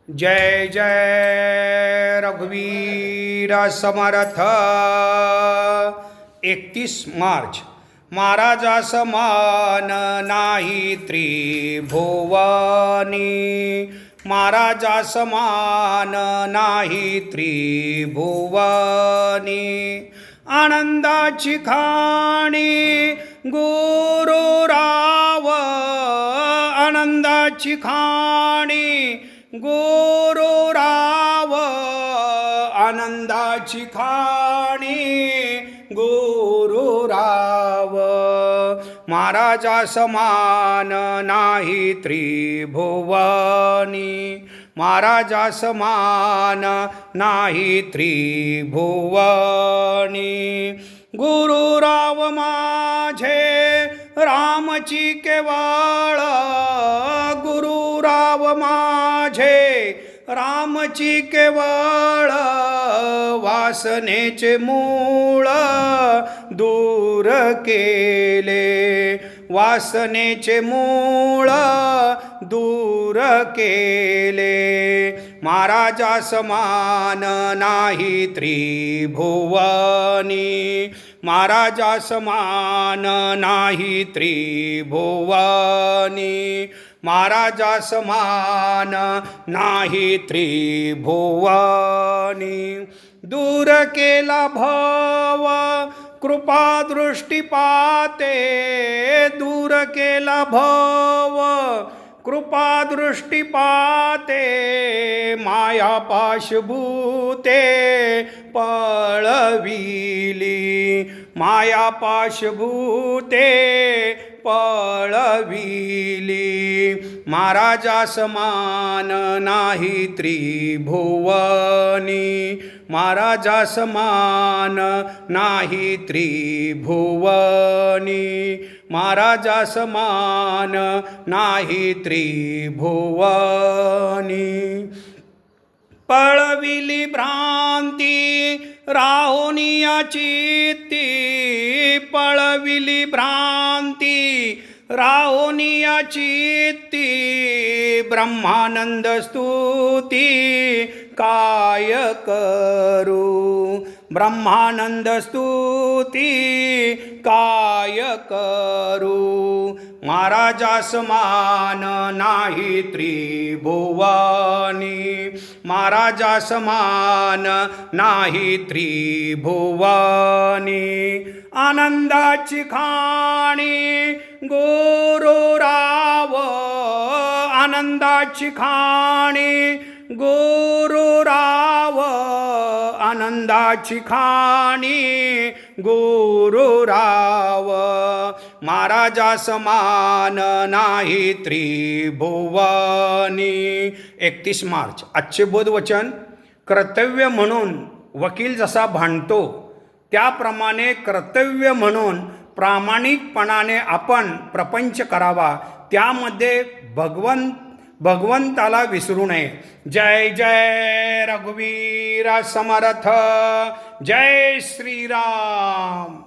जय जय रघुवीर समर्थ। 31 मार्च। महाराजा समान नाही त्रिभुवनी, महाराजा समान नाही त्रिभुवनी। आनंदाची खाणी गुरुराव, आनंदाची खाणी गुरुराव, आनंदाची खाणी गुरुराव। महाराजा समान नाही त्रिभुवनी, महाराजा समान नाही त्रिभुवनी। गुरुराव माझे रामची केवळ, गुरुराव माझे रामची केवळ। वासनेचे मूळ दूर केले, वासनेचे मूळ दूर केले। महाराजा समान नाही त्रिभुवनी, महाराजा समान नाही त्रिभुवनी, महाराजा समान नाही त्रिभुवनी। दूर केला भव कृपा दृष्टीपाते, दूर केला भव कृपा दृष्टीपाते। माया पाशभूते पळविली, माया पाशभूते पळविली। महाराजा समान नाही त्रिभुवनी, महाराजा समान नाही त्रिभुवनी, महाराजा समान नाही त्रिभुवनी। पळविली भ्रांती राहुनिया चित्ती, पळविली भ्रांती राहुनिया चित्ती। ब्रह्मानंद स्तुती काय करू, ब्रह्मानंद स्तुती काय करू। महाराजा समान नाही त्रिभुवनी, महाराजा समान नाही त्रिभुवनी। आनंदाची खाणी गुरुराव, आनंदाची खाणी गुरुराव, आनंदाची खाणी गुरुराव। महाराजा समान नाही त्रिभुवनी। 31 मार्च। आजचे बोधवचन: कर्तव्य म्हणून वकील जसा भांडतो त्याप्रमाणे कर्तव्य म्हणून प्रामाणिकपणाने आपण प्रपंच करावा, त्यामध्ये भगवंताला विसरू नये। जय जय रघुवीर समर्थ। जय श्रीराम।